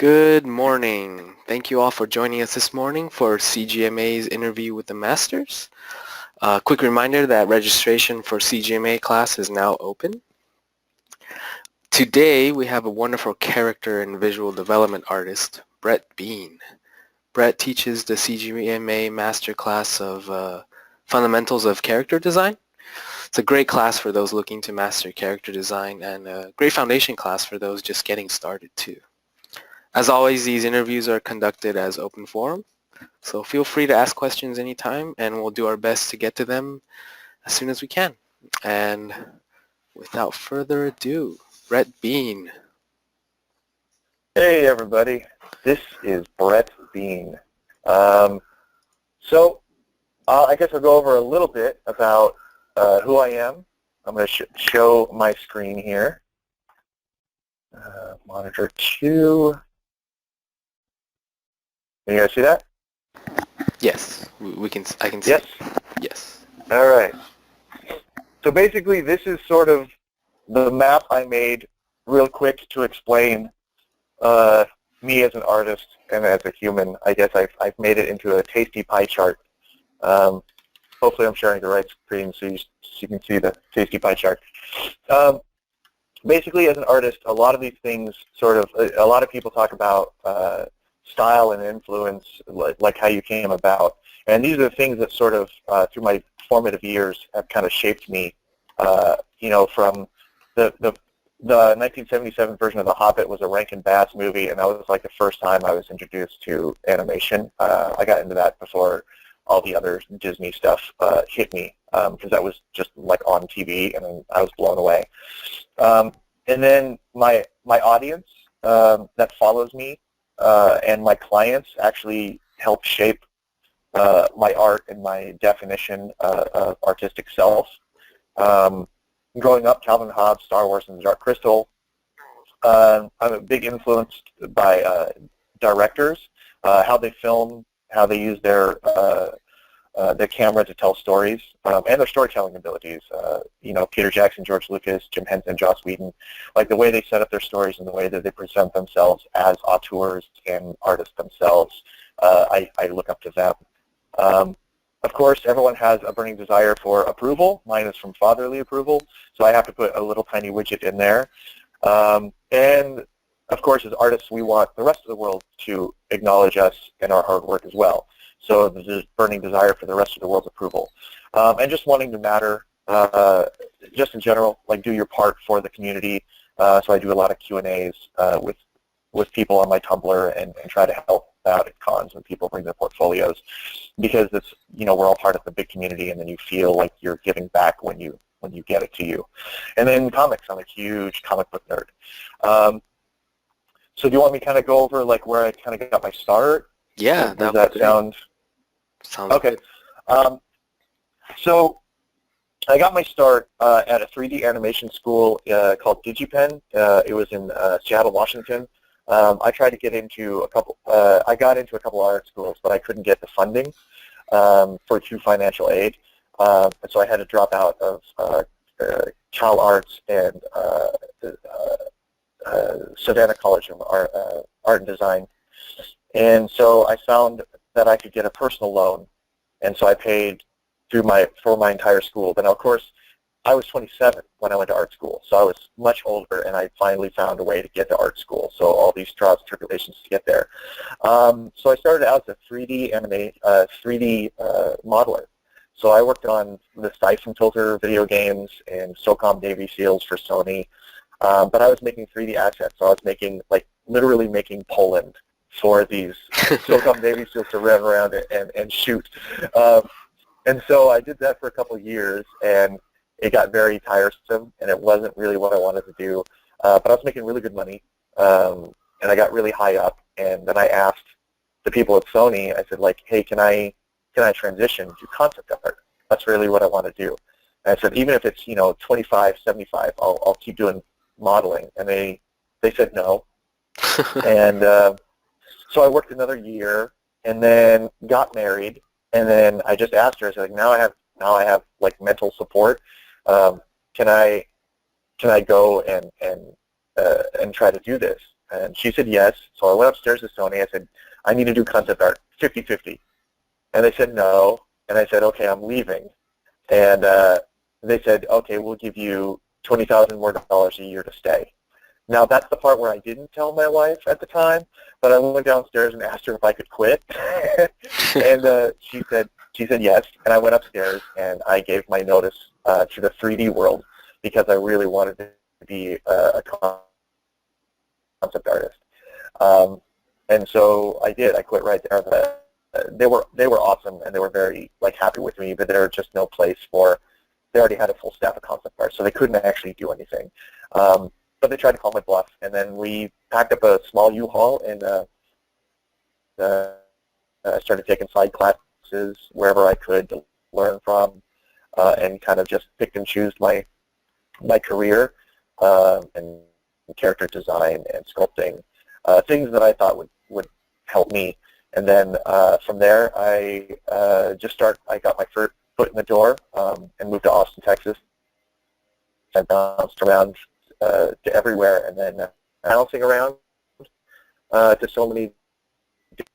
Good morning. Thank you all for joining us this morning for CGMA's interview with the masters. Quick reminder that registration for CGMA class is now open. Today we have a wonderful character and visual development artist, Brett Bean. Brett teaches the CGMA master class of fundamentals of character design. It's a great class for those looking to master character design and a great foundation class for those just getting started too. As always, these interviews are conducted as open forum, so feel free to ask questions anytime, and we'll do our best to get to them as soon as we can. And without further ado, Brett Bean. Hey everybody, this is Brett Bean. I guess I'll go over a little bit about who I am. I'm going to show my screen here. Monitor 2. Can you guys see that? Yes, I can see. Yes? Yes. All right. So basically this is sort of the map I made real quick to explain me as an artist and as a human. I guess I've made it into a tasty pie chart. Hopefully I'm sharing the right screen so you can see the tasty pie chart. Basically as an artist, a lot of these things a lot of people talk about style and influence, like how you came about. And these are the things that sort of, through my formative years, have kind of shaped me. From the 1977 version of The Hobbit was a Rankin Bass movie, and that was like the first time I was introduced to animation. I got into that before all the other Disney stuff hit me, because that was just like on TV, and I was blown away. And then my audience that follows me, and my clients actually help shape my art and my definition of artistic self. Growing up, Calvin Hobbes, Star Wars, and the Dark Crystal. I'm a big influenced by directors, how they film, how they use their camera to tell stories, and their storytelling abilities. Peter Jackson, George Lucas, Jim Henson, Joss Whedon, like the way they set up their stories and the way that they present themselves as auteurs and artists themselves. I look up to them. Of course, everyone has a burning desire for approval. Mine is from fatherly approval, so I have to put a little tiny widget in there. And of course, as artists, we want the rest of the world to acknowledge us and our hard work as well. So there's this burning desire for the rest of the world's approval. And just wanting to matter, just in general, like do your part for the community. So I do a lot of Q&As with people on my Tumblr and try to help out at cons when people bring their portfolios, because it's, we're all part of the big community, and then you feel like you're giving back when you get it to you. And then comics, I'm a huge comic book nerd. So do you want me to kind of go over like where I kind of got my start? Yeah, does that sound? Sounds okay. Good. So I got my start at a 3D animation school called DigiPen. It was in Seattle, Washington. I tried to get into a couple. I got into a couple art schools, but I couldn't get the funding for true financial aid, so I had to drop out of Cal Arts and Savannah College of Art and Design. And so I found that I could get a personal loan, and so I paid for my entire school. But now, of course, I was 27 when I went to art school, so I was much older, and I finally found a way to get to art school. So all these trials and tribulations to get there. So I started out as a 3D modeler. So I worked on the Siphon Filter video games and SOCOM Navy SEALs for Sony, but I was making 3D assets. So I was literally making Poland for these SOCOM Navy SEALs to run around and shoot. And so I did that for a couple of years, and it got very tiresome, and it wasn't really what I wanted to do. But I was making really good money, and I got really high up. And then I asked the people at Sony, I said, like, hey, can I transition to concept art? That's really what I want to do. And I said, even if it's 25, 75, I'll keep doing modeling. And they said no. And so I worked another year, and then got married. And then I just asked her, I said, like, now I have like mental support. Can I go and try to do this? And she said yes. So I went upstairs to Sony. I said, I need to do concept art, 50-50. And they said no. And I said, okay, I'm leaving. And they said, okay, we'll give you $20,000 more a year to stay. Now, that's the part where I didn't tell my wife at the time, but I went downstairs and asked her if I could quit. And she said yes. And I went upstairs and I gave my notice to the 3D world because I really wanted to be a concept artist. And so I did. I quit right there. But they were awesome and they were very happy with me, but there was just no place for. They already had a full staff of concept art, so they couldn't actually do anything. But they tried to call my bluff, and then we packed up a small U-Haul and started taking side classes wherever I could to learn from, and kind of just picked and chose my career and character design and sculpting, things that I thought would help me. And then from there, I got my first foot in the door and moved to Austin, Texas. I bounced around to everywhere, and then bouncing around to so many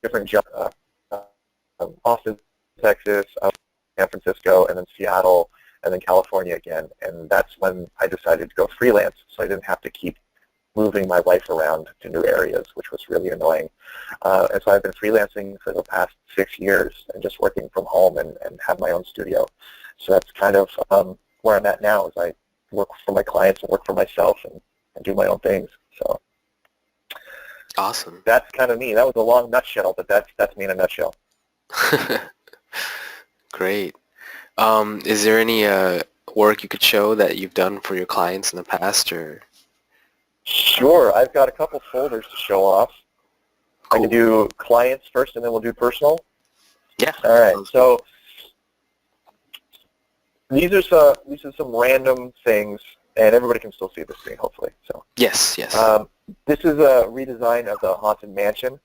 different jobs. Austin, Texas, San Francisco, and then Seattle, and then California again. And that's when I decided to go freelance, so I didn't have to keep moving my life around to new areas, which was really annoying. And so I've been freelancing for the past 6 years and just working from home and have my own studio. So that's kind of where I'm at now, is I work for my clients and work for myself and do my own things. So Awesome. that's kind of me. That was a long nutshell, but that's me in a nutshell. Great. Is there any work you could show that you've done for your clients in the past, or? Sure. I've got a couple folders to show off. Cool. I can do clients first, and then we'll do personal. Yeah. All right. So these are some random things, and everybody can still see the screen, hopefully. So yes. This is a redesign of the Haunted Mansion,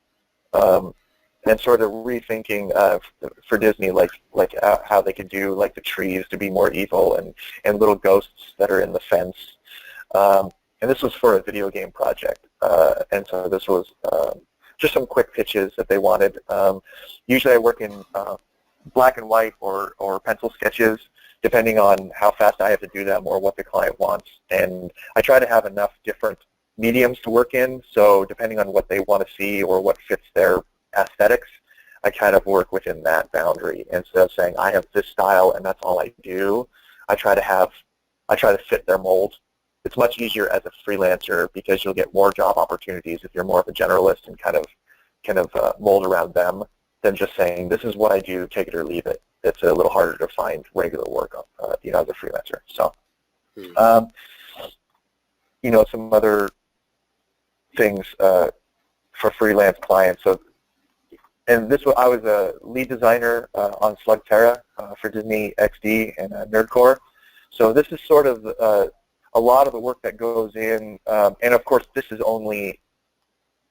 and sort of rethinking for Disney, how they could do the trees to be more evil and little ghosts that are in the fence. And this was for a video game project, and so this was just some quick pitches that they wanted. Usually I work in black and white or pencil sketches, depending on how fast I have to do them or what the client wants. And I try to have enough different mediums to work in, so depending on what they want to see or what fits their aesthetics, I kind of work within that boundary. Instead of saying, I have this style and that's all I do, I try to fit their mold. It's much easier as a freelancer because you'll get more job opportunities if you're more of a generalist and kind of mold around them than just saying, this is what I do, take it or leave it. It's a little harder to find regular work, as a freelancer. So, some other things for freelance clients. So, and I was a lead designer on Slugterra for Disney XD and Nerdcore. So this is sort of a lot of the work that goes in, and of course this is only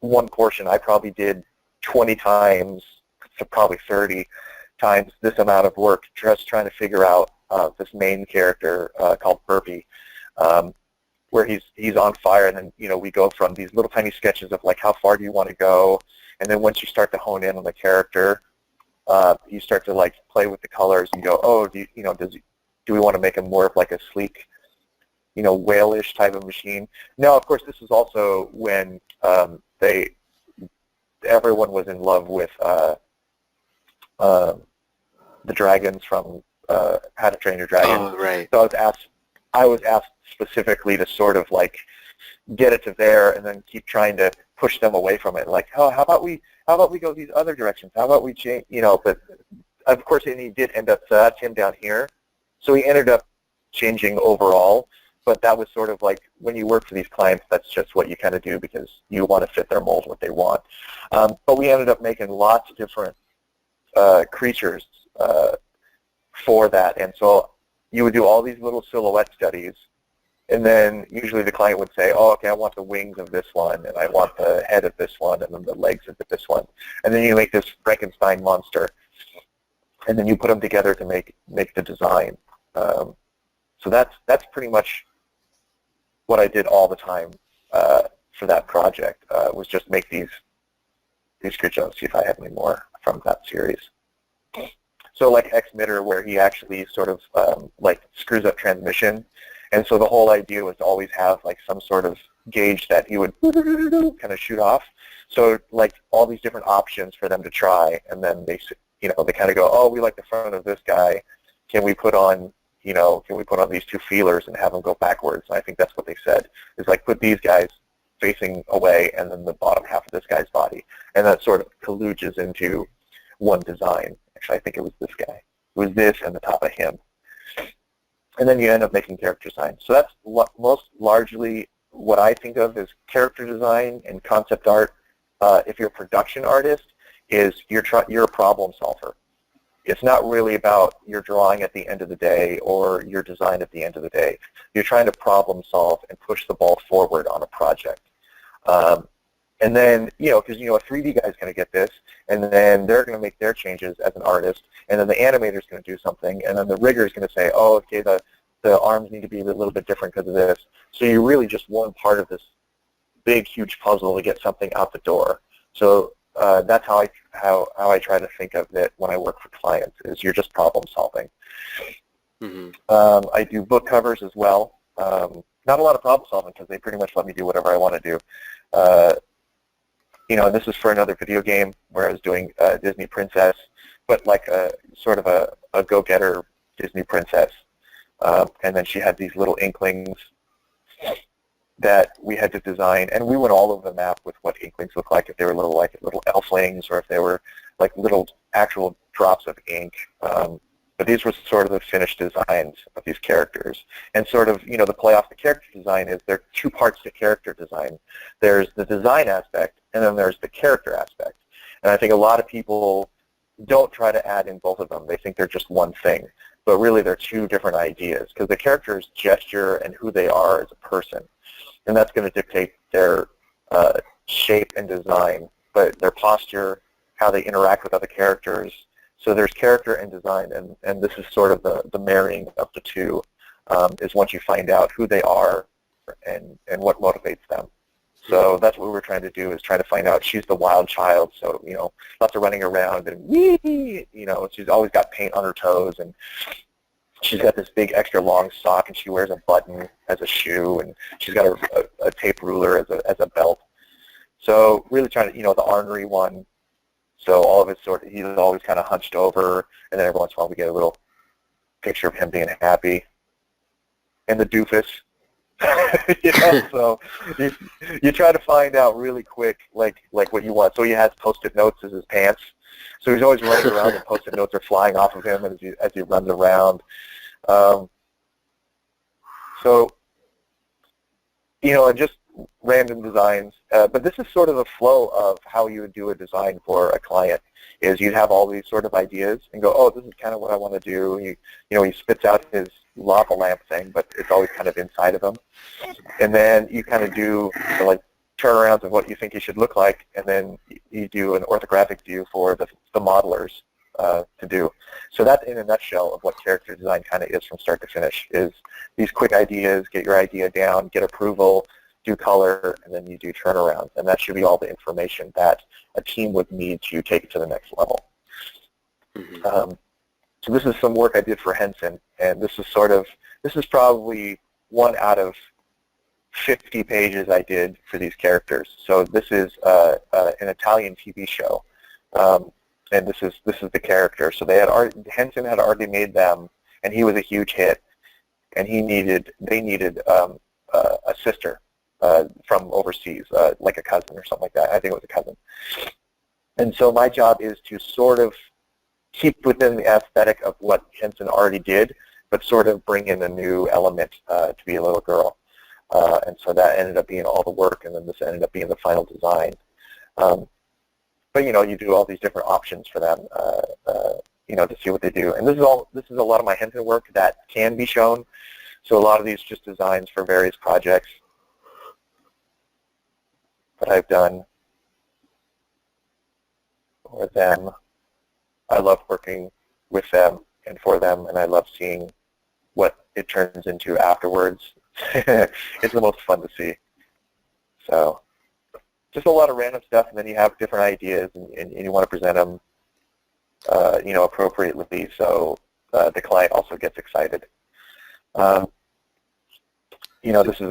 one portion. I probably did 20 times, so probably 30 times this amount of work just trying to figure out this main character called Burpee, where he's on fire, and then we go from these little tiny sketches of how far do you want to go, and then once you start to hone in on the character, you start to play with the colors and go, oh, do we want to make him more of a sleek, whale-ish type of machine? Now, of course, this is also when everyone was in love with the dragons from How to Train Your Dragon. Oh, right. So I was asked specifically to sort of get it to there and then keep trying to push them away from it. How about we go these other directions? How about we change? But of course, and he did end up. So that's him down here. So he ended up changing overall. But that was sort of when you work for these clients, that's just what you kind of do because you want to fit their mold, what they want. But we ended up making lots of different creatures for that. And so you would do all these little silhouette studies, and then usually the client would say, oh, okay, I want the wings of this one, and I want the head of this one, and then the legs of this one. And then you make this Frankenstein monster, and then you put them together to make the design. So that's pretty much what I did all the time for that project was just make these screenshots, see if I have any more from that series. So like X-Mitter, where he actually sort of like screws up transmission, and so the whole idea was to always have like some sort of gauge that he would kind of shoot off. So like all these different options for them to try, and then they kind of go, oh, we like the front of this guy. Can we put on these two feelers and have them go backwards? And I think that's what they said, is like put these guys facing away and then the bottom half of this guy's body. And that sort of colluges into one design. Actually, I think it was this guy. It was this and the top of him. And then you end up making character design. So that's most largely what I think of as character design and concept art. If you're a production artist, is you're a problem solver. It's not really about your drawing at the end of the day or your design at the end of the day. You're trying to problem solve and push the ball forward on a project. And then, because, a 3D guy's going to get this, and then they're going to make their changes as an artist, and then the animator's going to do something, and then the rigger's going to say, oh, okay, the arms need to be a little bit different because of this. So you're really just one part of this big, huge puzzle to get something out the door. So that's how I try to think of it when I work for clients, is you're just problem solving. Mm-hmm. I do book covers as well. Not a lot of problem solving because they pretty much let me do whatever I want to do. And this is for another video game where I was doing Disney Princess, but like a sort of a go-getter Disney princess. And then she had these little inklings that we had to design, and we went all over the map with what inklings look like, if they were little elflings or if they were like little actual drops of ink. But these were sort of the finished designs of these characters. And sort of, the play off the character design is there are two parts to character design. There's the design aspect, and then there's the character aspect. And I think a lot of people don't try to add in both of them. They think they're just one thing. But really they're two different ideas, because the character's gesture and who they are as a person. And that's going to dictate their shape and design, but their posture, how they interact with other characters. So there's character and design, and this is sort of the marrying of the two, is once you find out who they are and what motivates them. So that's what we're trying to do, is try to find out. She's the wild child, so, lots of running around, and she's always got paint on her toes, and she's got this big extra long sock, and she wears a button as a shoe, and she's got a tape ruler as a belt. So really trying to, the ornery one. So all of his he's always kind of hunched over, and then every once in a while we get a little picture of him being happy. And the doofus. So you try to find out really quick, like what you want. So he has Post-it notes as his pants. So he's always running around, and Post-it notes are flying off of him as he runs around. And just random designs. But this is sort of the flow of how you would do a design for a client, is you'd have all these sort of ideas and go, oh, this is kind of what I want to do. He spits out his lava lamp thing, but it's always kind of inside of him. And then you kind of do the turnarounds of what you think he should look like, and then you do an orthographic view for the modelers to do. So that's in a nutshell of what character design kind of is from start to finish, is these quick ideas, get your idea down, get approval, do color, and then you do turnarounds. And that should be all the information that a team would need to take it to the next level. Mm-hmm. So this is some work I did for Henson, and this is probably 1 out of 50 pages I did for these characters. So this is an Italian TV show, and this is the character. So Henson had already made them, and he was a huge hit, and they needed a sister from overseas, like a cousin or something like that. I think it was a cousin. And so my job is to sort of keep within the aesthetic of what Henson already did, but sort of bring in a new element to be a little girl. And so that ended up being all the work, and then this ended up being the final design. But you do all these different options for them, to see what they do. And this is a lot of my Henson work that can be shown. So a lot of these just designs for various projects that I've done for them. I love working with them and for them, and I love seeing what it turns into afterwards. It's the most fun to see. So just a lot of random stuff, and then you have different ideas, and you want to present them, appropriately, so the client also gets excited. This is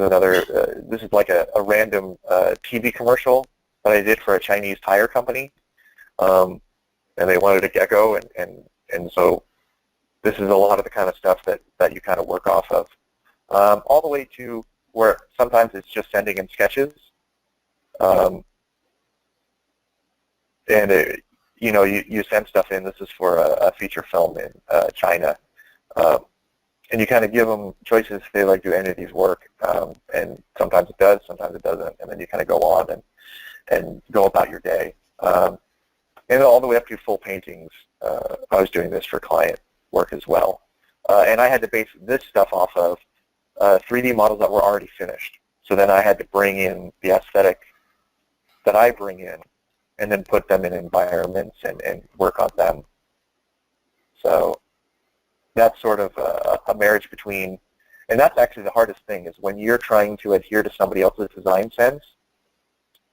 this is like a random TV commercial that I did for a Chinese tire company, and they wanted a gecko, and so this is a lot of the kind of stuff that you kind of work off of, all the way to where sometimes it's just sending in sketches, and you send stuff in. This is for a feature film in China, and you kind of give them choices if they like do any of these work, and sometimes it does, sometimes it doesn't, and then you kind of go on and go about your day, and all the way up to full paintings. I was doing this for client work as well, and I had to base this stuff off of 3D models that were already finished. So then I had to bring in the aesthetic that I bring in, and then put them in environments and work on them. So that's sort of a marriage between, and that's actually the hardest thing, is when you're trying to adhere to somebody else's design sense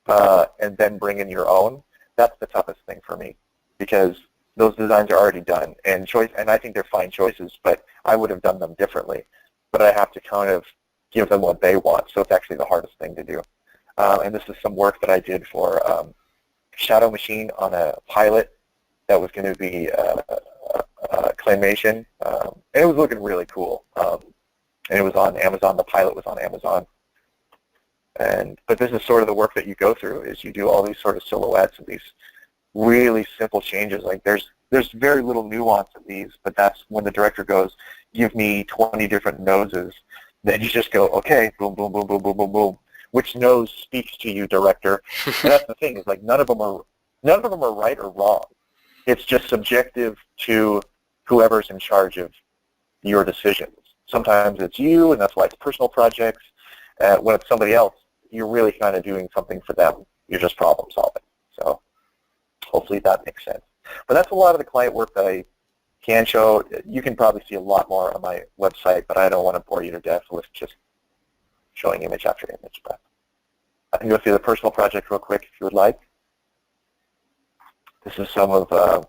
and then bring in your own. That's the toughest thing for me, because those designs are already done, and I think they're fine choices, but I would have done them differently. But I have to kind of give them what they want, so it's actually the hardest thing to do. And this is some work that I did for Shadow Machine on a pilot that was going to be claymation, and it was looking really cool. And it was on Amazon. The pilot was on Amazon. But this is sort of the work that you go through, is you do all these sort of silhouettes and these really simple changes. Like there's very little nuance in these, but that's when the director goes, give me 20 different noses. Then you just go, okay, boom, boom, boom, boom, boom, boom, boom. Which nose speaks to you, director? And that's the thing, is like none of them are right or wrong. It's just subjective to whoever's in charge of your decisions. Sometimes it's you, and that's why it's personal projects. When it's somebody else, you're really kind of doing something for them. You're just problem solving. So hopefully that makes sense. But that's a lot of the client work that I can show. You can probably see a lot more on my website, but I don't want to bore you to death with just showing image after image. But I can go through the personal project real quick if you would like. This is some of the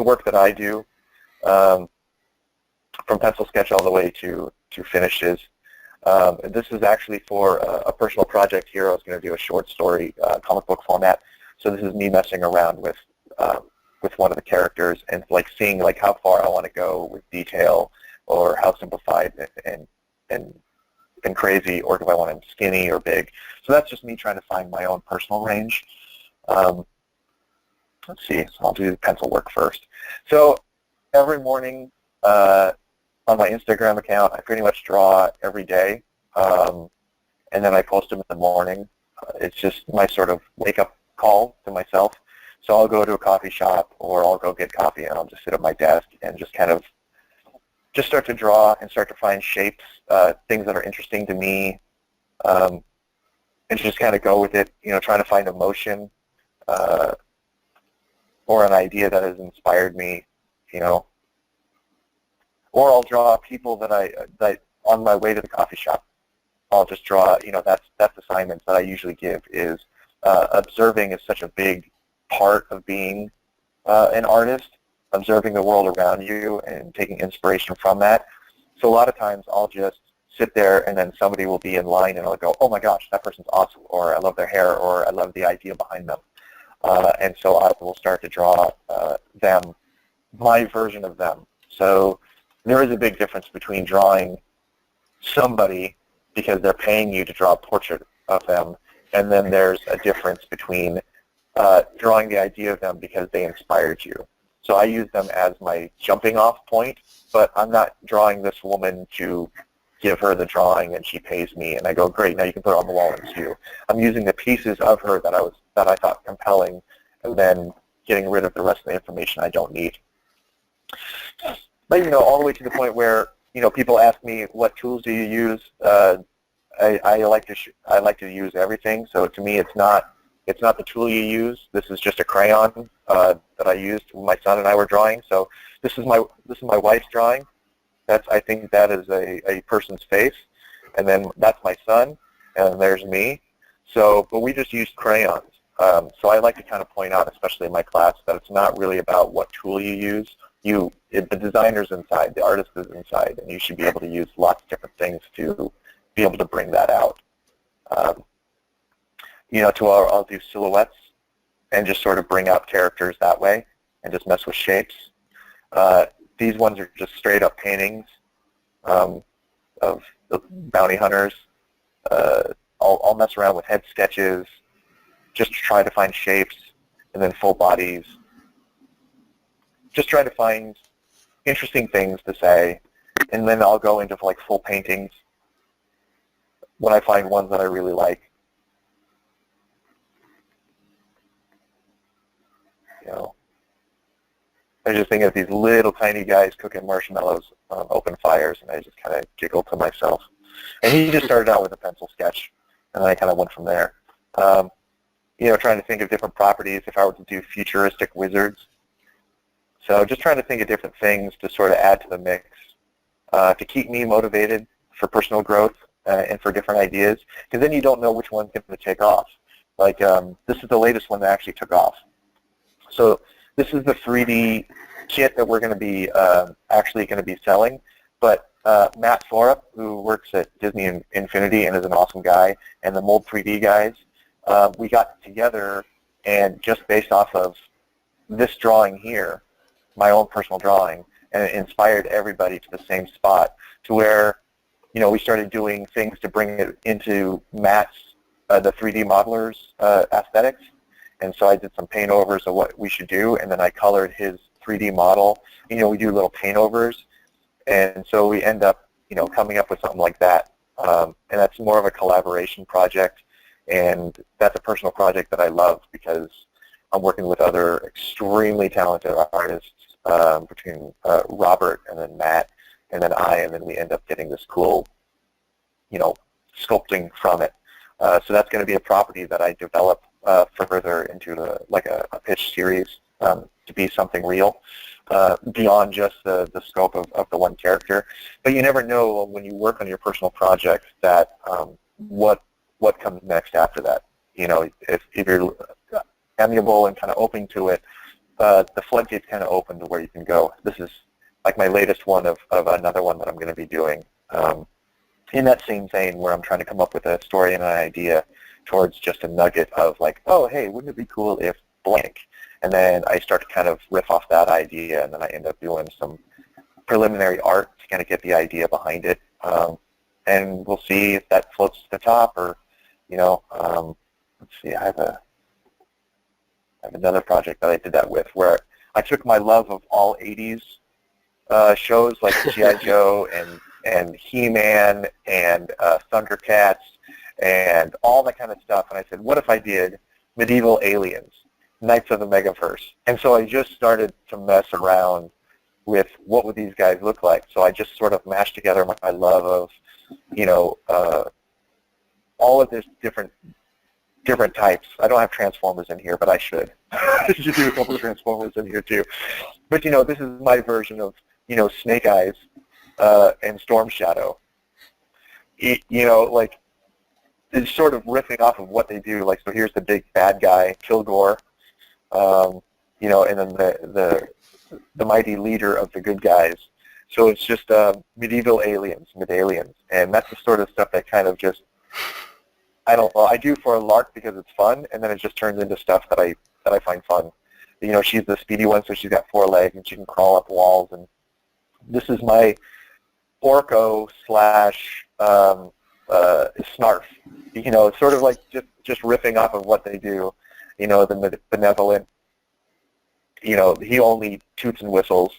work that I do, from pencil sketch all the way to finishes. This is actually for a personal project here. I was going to do a short story, comic book format. So this is me messing around with one of the characters and like seeing like how far I want to go with detail, or how simplified and crazy, or do I want him skinny or big. So that's just me trying to find my own personal range. Let's see, so I'll do the pencil work first. So every morning on my Instagram account, I pretty much draw every day, and then I post them in the morning. It's just my sort of wake-up call to myself. So I'll go to a coffee shop, or I'll go get coffee, and I'll just sit at my desk and just kind of just start to draw and start to find shapes, things that are interesting to me, and just kind of go with it, trying to find emotion, or an idea that has inspired me, Or I'll draw people that on my way to the coffee shop. I'll just draw, that's assignments that I usually give, is observing is such a big part of being an artist, observing the world around you and taking inspiration from that. So a lot of times I'll just sit there, and then somebody will be in line, and I'll go, oh my gosh, that person's awesome, or I love their hair, or I love the idea behind them. And so I will start to draw them, my version of them. So there is a big difference between drawing somebody because they're paying you to draw a portrait of them, and then there's a difference between drawing the idea of them because they inspired you. So I use them as my jumping off point, but I'm not drawing this woman to give her the drawing and she pays me and I go, great, now you can put it on the wall and sue. I'm using the pieces of her that I thought compelling, and then getting rid of the rest of the information I don't need. But all the way to the point where people ask me, what tools do you use? I like to use everything. So to me, it's not the tool you use. This is just a crayon that I used when my son and I were drawing. So this is my wife's drawing. I think that is a person's face, and then that's my son, and there's me. So, but we just used crayons. So I like to kind of point out, especially in my class, that it's not really about what tool you use. The designer's inside, the artist is inside, and you should be able to use lots of different things to be able to bring that out. I'll do silhouettes and just sort of bring out characters that way and just mess with shapes. These ones are just straight up paintings of the bounty hunters. I'll mess around with head sketches, just to try to find shapes, and then full bodies. Just try to find interesting things to say, and then I'll go into like full paintings when I find ones that I really like. I just think of these little tiny guys cooking marshmallows on open fires, and I just kind of giggle to myself. And he just started out with a pencil sketch, and then I kind of went from there. Trying to think of different properties if I were to do futuristic wizards. So just trying to think of different things to sort of add to the mix to keep me motivated for personal growth and for different ideas, because then you don't know which one's going to take off. Like this is the latest one that actually took off. So this is the 3D kit that we're going to be actually going to be selling, but Matt Forup, who works at Disney Infinity and is an awesome guy, and the Mold 3D guys, we got together, and just based off of this drawing here, my own personal drawing, and it inspired everybody to the same spot, to where, we started doing things to bring it into Matt's, the 3D modeler's aesthetics. And so I did some paint overs of what we should do, and then I colored his 3D model. We do little paint overs, and so we end up, coming up with something like that. And that's more of a collaboration project, and that's a personal project that I love because I'm working with other extremely talented artists between Robert and then Matt and then and then we end up getting this cool, sculpting from it. So that's going to be a property that I develop further into a pitch series to be something real beyond just the scope of the one character. But you never know when you work on your personal project that what comes next after that. If you're amiable and kind of open to it, the floodgates kind of open to where you can go. This is like my latest one of another one that I'm going to be doing. In that same vein where I'm trying to come up with a story and an idea towards just a nugget of like, oh, hey, wouldn't it be cool if blank? And then I start to kind of riff off that idea, and then I end up doing some preliminary art to kind of get the idea behind it. And we'll see if that floats to the top, or, let's see, I have another project that I did that with where I took my love of all 80s shows like G.I. Joe and He-Man and Thundercats and all that kind of stuff, and I said, what if I did medieval aliens, Knights of the Megaverse? And so I just started to mess around with what would these guys look like. So I just sort of mashed together my love of, all of this different types. I don't have Transformers in here, but I should. I should do a couple of Transformers in here too. But this is my version of Snake Eyes and Storm Shadow. Like it's sort of riffing off of what they do. Like, so here's the big bad guy, Kilgore, and then the mighty leader of the good guys. So it's just medieval aliens, mid-aliens, and that's the sort of stuff that kind of just, I don't know, I do for a lark because it's fun, and then it just turns into stuff that I find fun. She's the speedy one, so she's got 4 legs, and she can crawl up walls, and this is my Orko / Snarf. It's sort of like just riffing off of what they do. The benevolent, he only toots and whistles,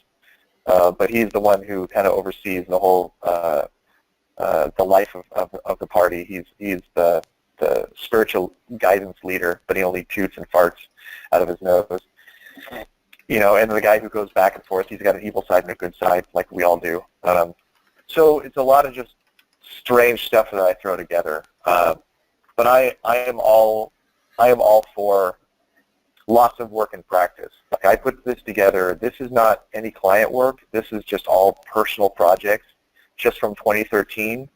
but he's the one who kind of oversees the whole, the life of the party. He's the spiritual guidance leader, but he only toots and farts out of his nose. And the guy who goes back and forth, he's got an evil side and a good side, like we all do. So it's a lot of just strange stuff that I throw together. But I am all for lots of work and practice. Like, I put this together. This is not any client work. This is just all personal projects, just from 2013.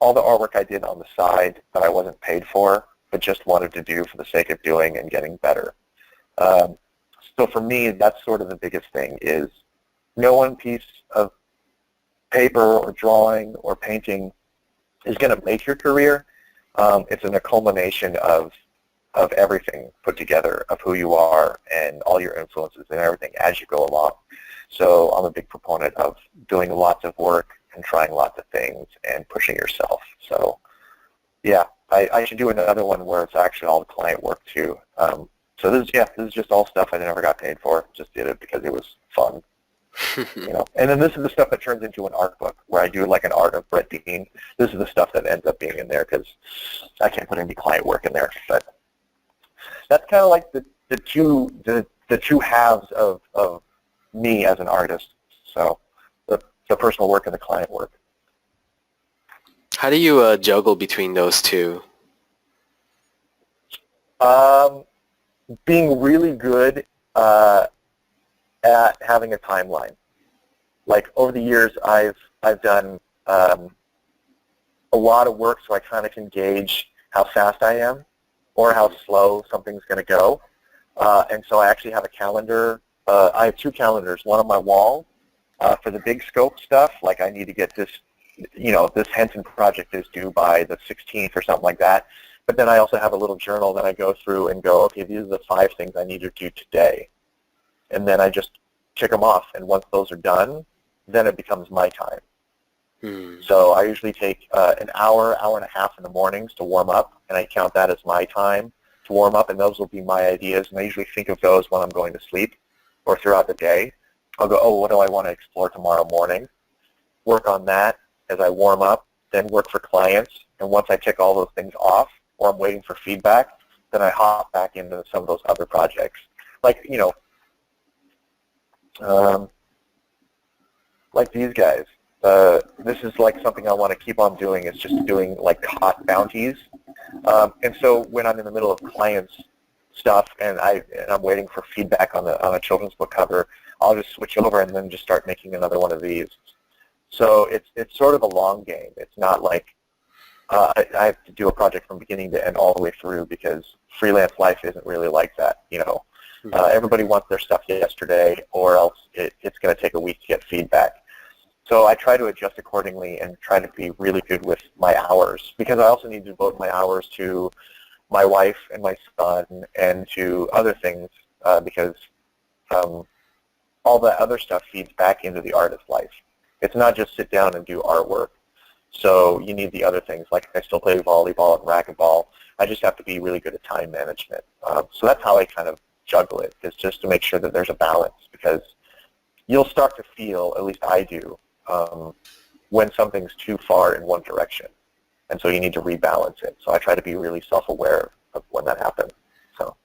all the artwork I did on the side that I wasn't paid for, but just wanted to do for the sake of doing and getting better. So for me, that's sort of the biggest thing is no one piece of paper or drawing or painting is going to make your career. It's a culmination of everything put together, of who you are and all your influences and everything as you go along. So I'm a big proponent of doing lots of work and trying lots of things and pushing yourself. So yeah, I should do another one where it's actually all the client work too. So this is just all stuff I never got paid for. Just did it because it was fun. And then this is the stuff that turns into an art book where I do like an art of Brett Dean. This is the stuff that ends up being in there because I can't put any client work in there. But that's kind of like the two halves of me as an artist. So the personal work and the client work. How do you juggle between those two? Being really good at having a timeline. Like over the years, I've done a lot of work, so I kind of can gauge how fast I am or how slow something's going to go. And so I actually have a calendar. I have two calendars, one on my wall for the big scope stuff, like I need to get this, this Henson project is due by the 16th or something like that. But then I also have a little journal that I go through and go, okay, these are the 5 things I need to do today. And then I just check them off. And once those are done, then it becomes my time. So I usually take an hour and a half in the mornings to warm up, and I count that as my time to warm up, and those will be my ideas. And I usually think of those when I'm going to sleep or throughout the day. I'll go, oh, what do I want to explore tomorrow morning? Work on that as I warm up, then work for clients. And once I tick all those things off, or I'm waiting for feedback, then I hop back into some of those other projects. Like, like these guys. This is like something I want to keep on doing, is just doing like hot bounties. And so when I'm in the middle of clients' stuff and I'm waiting for feedback on a children's book cover, I'll just switch over and then just start making another one of these. So it's sort of a long game. It's not like I have to do a project from beginning to end all the way through, because freelance life isn't really like that. Everybody wants their stuff yesterday, or else it's going to take a week to get feedback. So I try to adjust accordingly and try to be really good with my hours, because I also need to devote my hours to my wife and my son and to other things, because all that other stuff feeds back into the artist life. It's not just sit down and do artwork. So you need the other things. Like I still play volleyball and racquetball. I just have to be really good at time management. So that's how I kind of juggle it, is just to make sure that there's a balance, because you'll start to feel, at least I do, when something's too far in one direction. And so you need to rebalance it. So I try to be really self-aware of when that happens. So.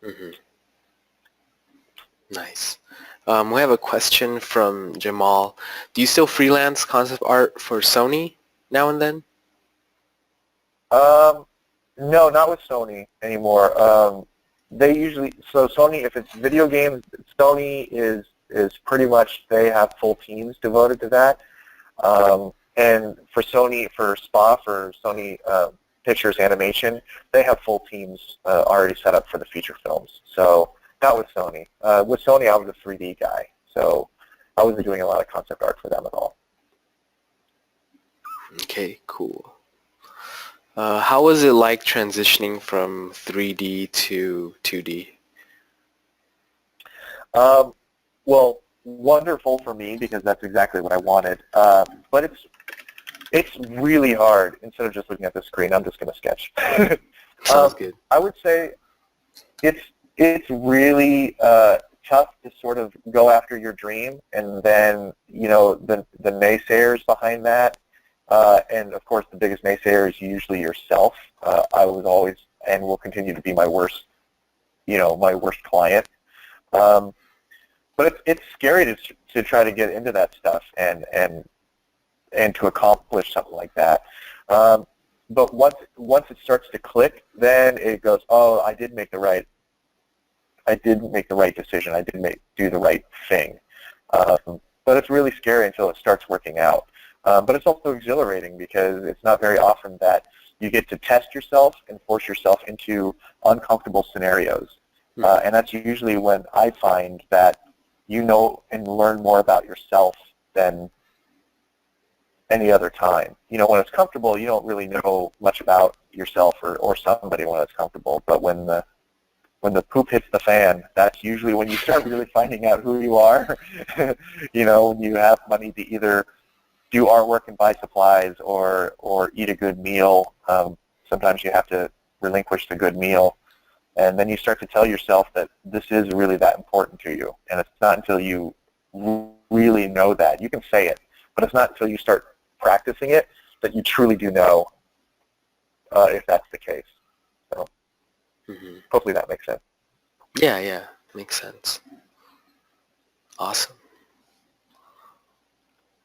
Nice. We have a question from Jamal. Do you still freelance concept art for Sony now and then? No, not with Sony anymore. They usually, so Sony, if it's video games, Sony is pretty much, they have full teams devoted to that. And for Sony, for Sony Pictures Animation, they have full teams already set up for the feature films. So not with Sony. With Sony, I was a 3D guy, so I wasn't doing a lot of concept art for them at all. Okay, cool. How was it like transitioning from 3D to 2D? Well, wonderful for me, because that's exactly what I wanted. But it's really hard. Instead of just looking at the screen, I'm just going to sketch. Sounds good. I would say it's really tough to sort of go after your dream, and then the naysayers behind that. And of course, the biggest naysayer is usually yourself. I was always, and will continue to be, my worst client. But it's scary to try to get into that stuff and to accomplish something like that. But once it starts to click, then it goes, oh, I did make the right decision. I did do the right thing. But it's really scary until it starts working out. But it's also exhilarating because it's not very often that you get to test yourself and force yourself into uncomfortable scenarios. And that's usually when I find that you know and learn more about yourself than any other time. You know, when it's comfortable, you don't really know much about yourself or somebody when it's comfortable. But when the poop hits the fan, that's usually when you start really finding out who you are. You know, when you have money to either do artwork and buy supplies or eat a good meal. Sometimes you have to relinquish the good meal. And then you start to tell yourself that this is really that important to you. And it's not until you really know that. You can say it, but it's not until you start practicing it that you truly do know if that's the case. So hopefully that makes sense. Yeah, makes sense. Awesome.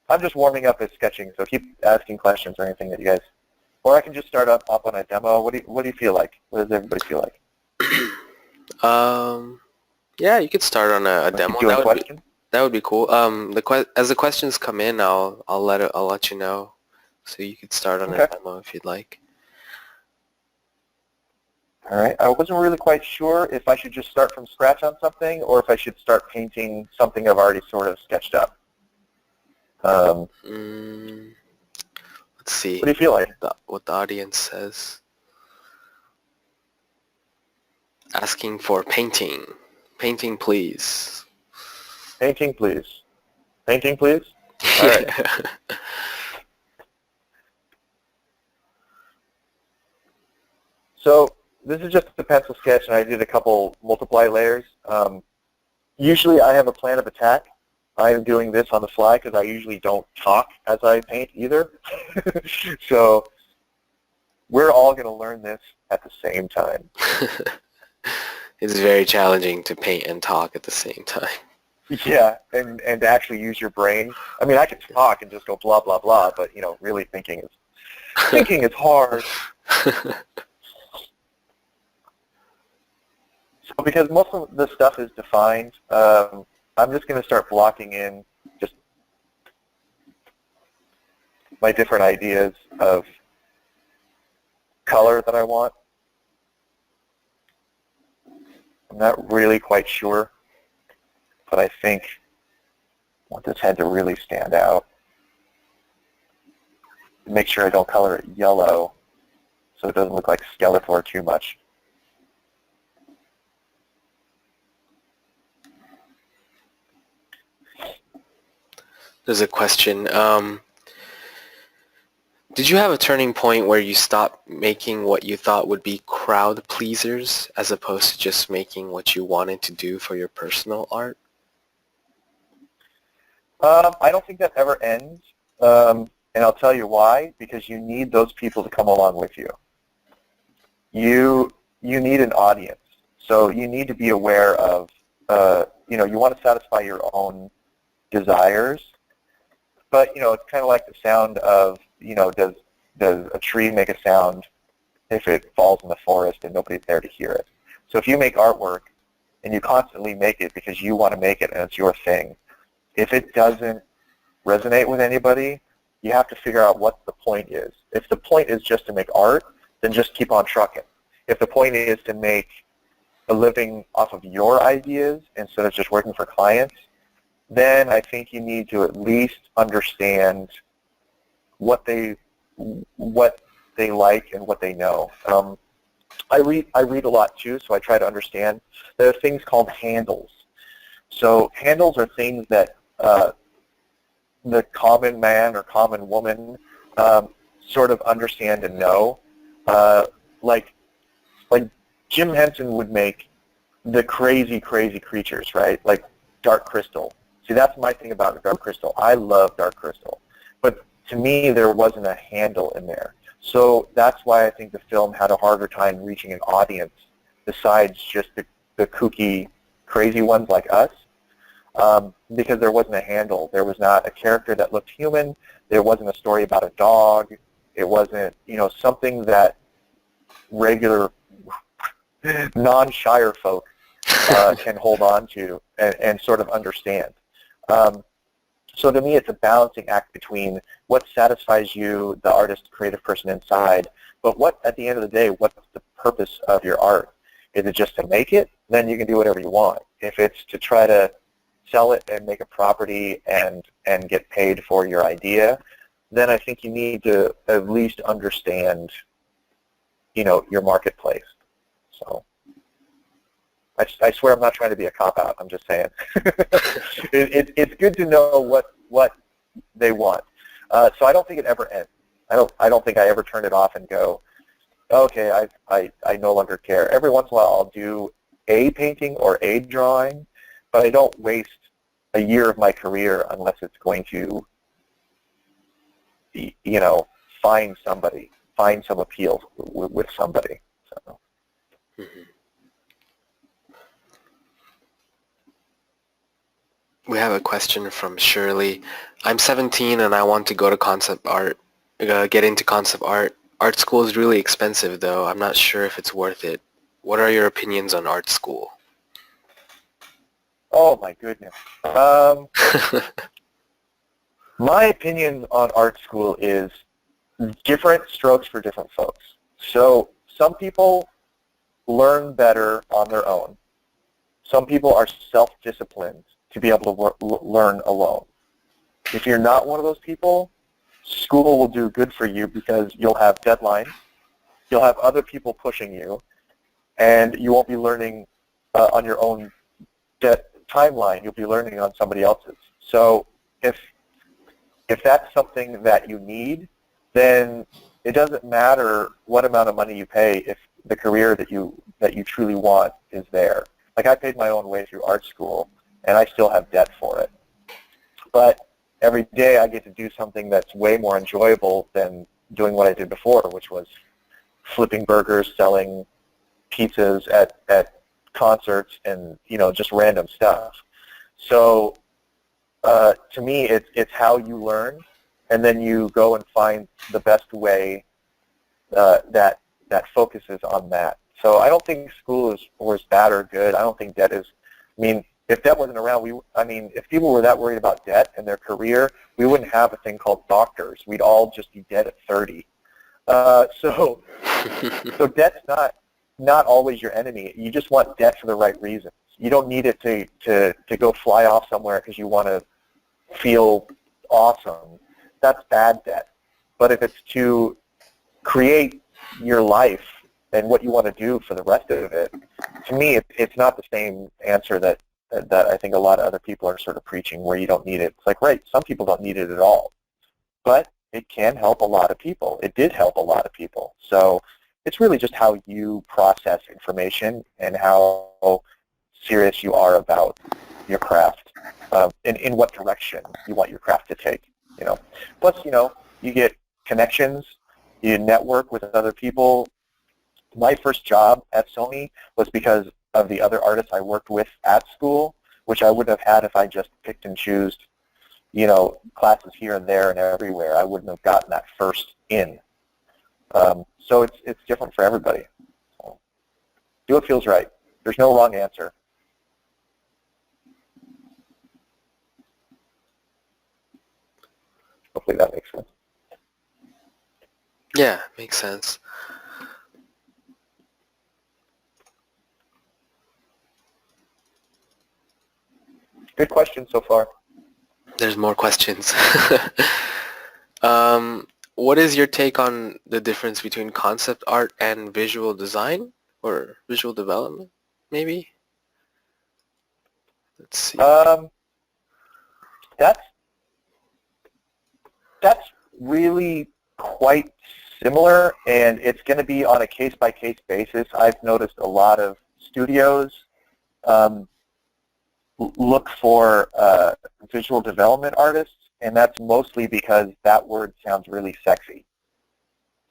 I'm just warming up as sketching, so keep asking questions or anything that you guys, or I can just start up on a demo. What do you feel like? What does everybody feel like? Yeah, you could start on a demo. That would be cool. As the questions come in, I'll let you know, so you could start on a demo if you'd like. All right. I wasn't really quite sure if I should just start from scratch on something or if I should start painting something I've already sort of sketched up. Let's see. What do you feel like? What the audience says. Asking for painting. Painting, please. Painting, please. Painting, please? All right. So this is just a pencil sketch, and I did a couple multiply layers. Usually I have a plan of attack. I am doing this on the fly because I usually don't talk as I paint either. So we're all going to learn this at the same time. It's very challenging to paint and talk at the same time. Yeah, and to actually use your brain. I mean, I can talk and just go blah, blah, blah, but, you know, really thinking is hard. So because most of the stuff is defined, I'm just going to start blocking in just my different ideas of color that I want. I'm not really quite sure, but I think I want this head to really stand out. Make sure I don't color it yellow so it doesn't look like Skeletor too much. There's a question. Did you have a turning point where you stopped making what you thought would be crowd pleasers as opposed to just making what you wanted to do for your personal art? I don't think that ever ends, and I'll tell you why. Because you need those people to come along with you. You need an audience, so you need to be aware of. You know, you want to satisfy your own desires, but you know, it's kind of like the sound of, you know, does a tree make a sound if it falls in the forest and nobody's there to hear it? So if you make artwork and you constantly make it because you want to make it and it's your thing, if it doesn't resonate with anybody, you have to figure out what the point is. If the point is just to make art, then just keep on trucking. If the point is to make a living off of your ideas instead of just working for clients, then I think you need to at least understand what they like and what they know. I read a lot too, so I try to understand. There are things called handles. So handles are things that the common man or common woman sort of understand and know. Like Jim Henson would make the crazy, crazy creatures, right? Like Dark Crystal. See, that's my thing about Dark Crystal. I love Dark Crystal. But to me, there wasn't a handle in there. So that's why I think the film had a harder time reaching an audience besides just the kooky, crazy ones like us, because there wasn't a handle. There was not a character that looked human. There wasn't a story about a dog. It wasn't, you know, something that regular non-Shire folk can hold on to and sort of understand. So to me, it's a balancing act between what satisfies you, the artist, creative person inside, but what, at the end of the day, what's the purpose of your art? Is it just to make it? Then you can do whatever you want. If it's to try to sell it and make a property and get paid for your idea, then I think you need to at least understand, your marketplace. So I swear I'm not trying to be a cop-out. I'm just saying. It's good to know what they want. So I don't think it ever ends. I don't think I ever turn it off and go, okay, I no longer care. Every once in a while I'll do a painting or a drawing, but I don't waste a year of my career unless it's going to, find some appeal with somebody. So. Mm-hmm. We have a question from Shirley. I'm 17 and I want to go to concept art, get into concept art. Art school is really expensive though. I'm not sure if it's worth it. What are your opinions on art school? Oh my goodness. My opinion on art school is different strokes for different folks. So some people learn better on their own. Some people are self-disciplined to be able to learn alone. If you're not one of those people, school will do good for you because you'll have deadlines, you'll have other people pushing you, and you won't be learning on your own timeline. You'll be learning on somebody else's. So if that's something that you need, then it doesn't matter what amount of money you pay if the career that you truly want is there. Like I paid my own way through art school, and I still have debt for it. But every day I get to do something that's way more enjoyable than doing what I did before, which was flipping burgers, selling pizzas at concerts, and just random stuff. So to me, it's how you learn, and then you go and find the best way that focuses on that. So I don't think school was bad or good. I don't think debt is. I mean, if debt wasn't around, if people were that worried about debt and their career, we wouldn't have a thing called doctors. We'd all just be dead at 30. So debt's not always your enemy. You just want debt for the right reasons. You don't need it to go fly off somewhere because you want to feel awesome. That's bad debt. But if it's to create your life and what you want to do for the rest of it, to me, it's not the same answer that I think a lot of other people are sort of preaching, where you don't need it. It's like, right, some people don't need it at all. But it can help a lot of people. It did help a lot of people. So it's really just how you process information and how serious you are about your craft, and in what direction you want your craft to take. Plus, you get connections, you network with other people. My first job at Sony was because of the other artists I worked with at school, which I wouldn't have had if I just picked and chose, classes here and there and everywhere. I wouldn't have gotten that first in. So it's different for everybody. So do what feels right. There's no wrong answer. Hopefully that makes sense. Yeah, makes sense. Good question so far. There's more questions. What is your take on the difference between concept art and visual design or visual development, maybe? Let's see. That's really quite similar, and it's going to be on a case-by-case basis. I've noticed a lot of studios look for visual development artists, and that's mostly because that word sounds really sexy.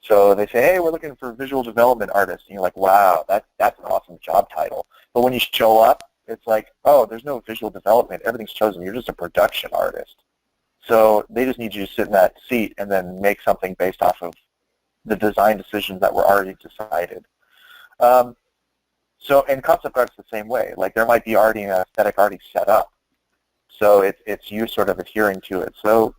So they say, hey, we're looking for visual development artists, and you're like, wow, that's an awesome job title. But when you show up, it's like, oh, there's no visual development. Everything's chosen. You're just a production artist. So they just need you to sit in that seat and then make something based off of the design decisions that were already decided. So in concept art's the same way. Like there might be already an aesthetic already set up, So it's you sort of adhering to it. So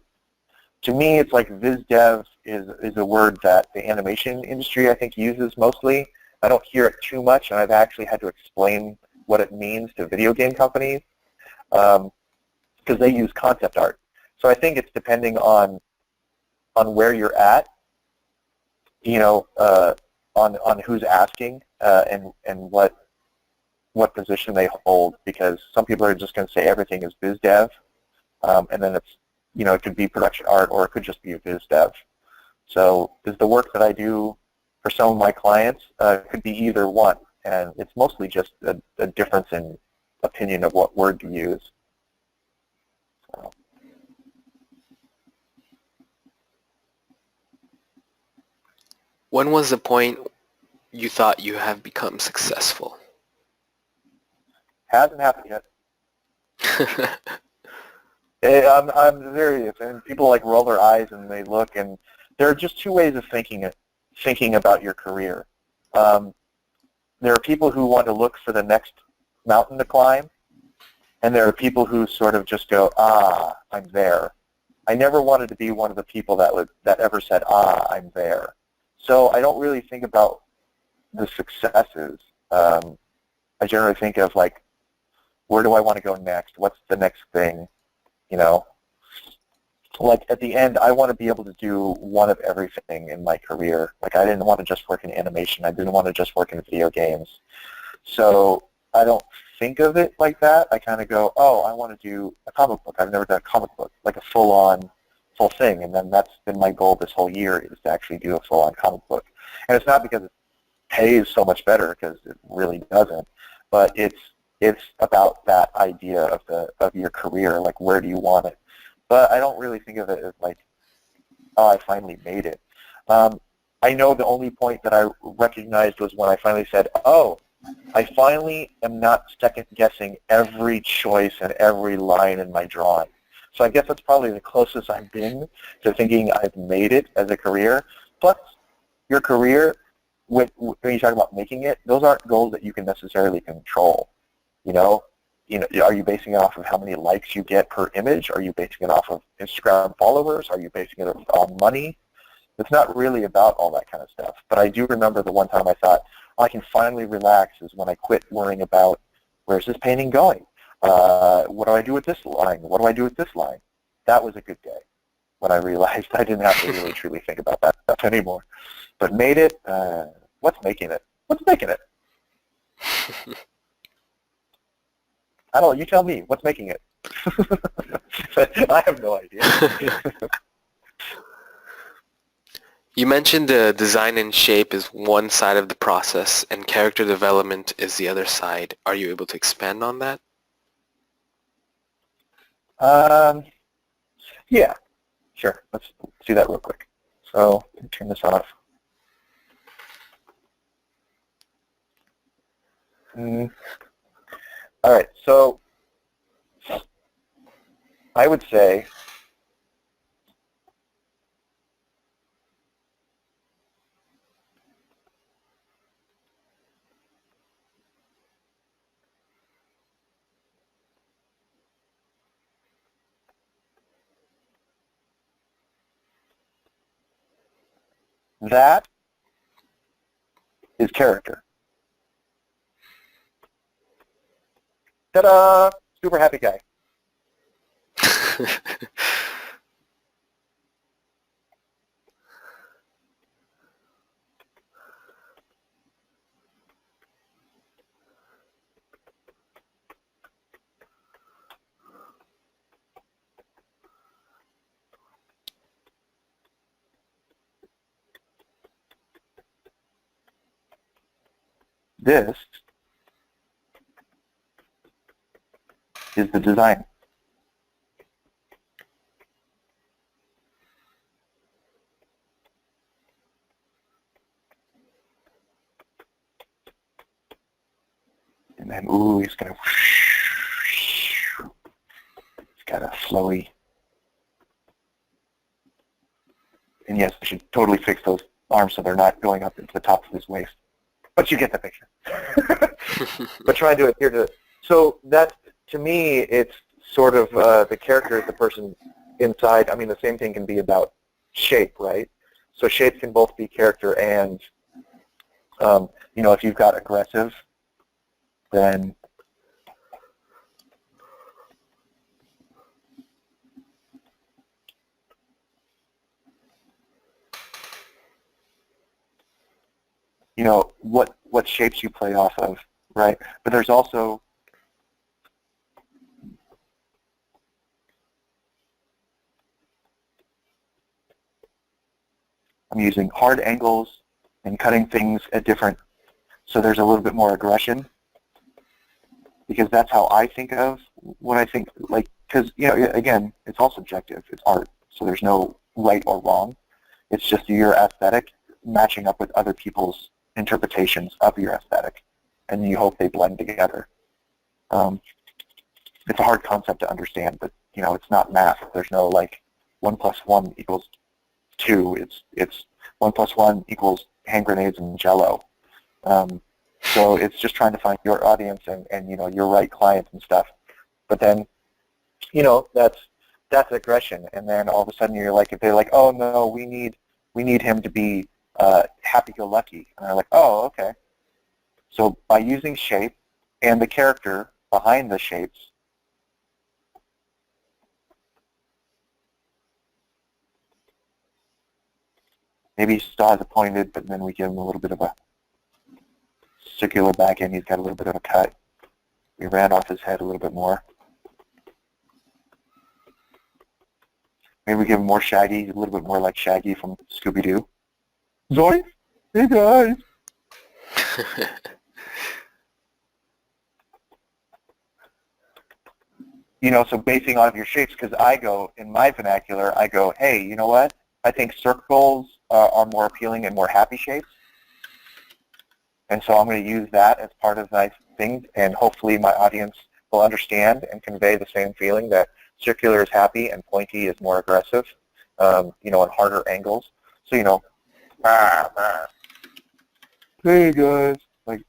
to me, it's like viz dev is a word that the animation industry, I think, uses mostly. I don't hear it too much, and I've actually had to explain what it means to video game companies because they use concept art. So I think it's depending on where you're at, on who's asking and what position they hold, because some people are just going to say everything is biz dev, and then it's, it could be production art or it could just be biz dev. So is the work that I do for some of my clients could be either one, and it's mostly just a difference in opinion of what word to use. So. When was the point you thought you have become successful? Hasn't happened yet. I'm serious, and people like roll their eyes and they look, and there are just two ways of thinking about your career. There are people who want to look for the next mountain to climb, and there are people who sort of just go, I'm there. I never wanted to be one of the people that ever said, I'm there. So I don't really think about the successes. I generally think of, like, where do I want to go next? What's the next thing? Like at the end, I want to be able to do one of everything in my career. Like I didn't want to just work in animation. I didn't want to just work in video games. So I don't think of it like that. I kind of go, I want to do a comic book. I've never done a comic book, like a full thing. And then that's been my goal this whole year, is to actually do a full-on comic book. And it's not because it pays so much better, because it really doesn't, but it's about that idea of your career, like where do you want it. But I don't really think of it as like, I finally made it. I know the only point that I recognized was when I finally said, I finally am not second-guessing every choice and every line in my drawing. So I guess that's probably the closest I've been to thinking I've made it as a career. Plus, your career, when you talk about making it, those aren't goals that you can necessarily control. Are you basing it off of how many likes you get per image? Are you basing it off of Instagram followers? Are you basing it on money? It's not really about all that kind of stuff. But I do remember the one time I thought, I can finally relax, is when I quit worrying about, where's this painting going? What do I do with this line? What do I do with this line? That was a good day when I realized I didn't have to really truly think about that stuff anymore. But made it, what's making it? What's making it? I don't know, you tell me, what's making it? I have no idea. You mentioned design and shape is one side of the process and character development is the other side. Are you able to expand on that? Yeah, sure. Let's do that real quick. So, let me turn this off. All right, so I would say that is character. Ta-da! Super happy guy. This is the design. And then, he's got a flowy. And yes, I should totally fix those arms so they're not going up into the top of his waist. But you get the picture. But trying to adhere to it. So that, to me, it's sort of the character is the person inside. I mean, the same thing can be about shape, right? So shapes can both be character and, you know, if you've got aggressive, then you know what shapes you play off of, right? But there's also I'm using hard angles and cutting things at different, so there's a little bit more aggression, because that's how I think of what I think, like, because, you know, again, it's all subjective. It's art, so there's no right or wrong. It's just your aesthetic matching up with other people's interpretations of your aesthetic, and you hope they blend together. It's a hard concept to understand, but, you know, it's not math. There's no, like, 1 + 1 = 2. It's 1 + 1 = hand grenades and Jell-O. So it's just trying to find your audience and you know, your right clients and stuff. But then, you know, that's aggression, and then all of a sudden you're like, if they're like, oh no, we need him to be happy-go-lucky, and they're like, oh, okay. So by using shape and the character behind the shapes, maybe he still has it pointed, but then we give him a little bit of a circular back end. He's got a little bit of a cut. We ran off his head a little bit more. Maybe we give him more Shaggy, a little bit more like Shaggy from Scooby-Doo. Zoe? Hey guys! You know, so basing off your shapes, because I go, in my vernacular, I go, hey, you know what? I think circles are more appealing and more happy shapes. And so I'm going to use that as part of my thing, and hopefully my audience will understand and convey the same feeling that circular is happy and pointy is more aggressive, you know, and harder angles. So, you know, hey guys, like,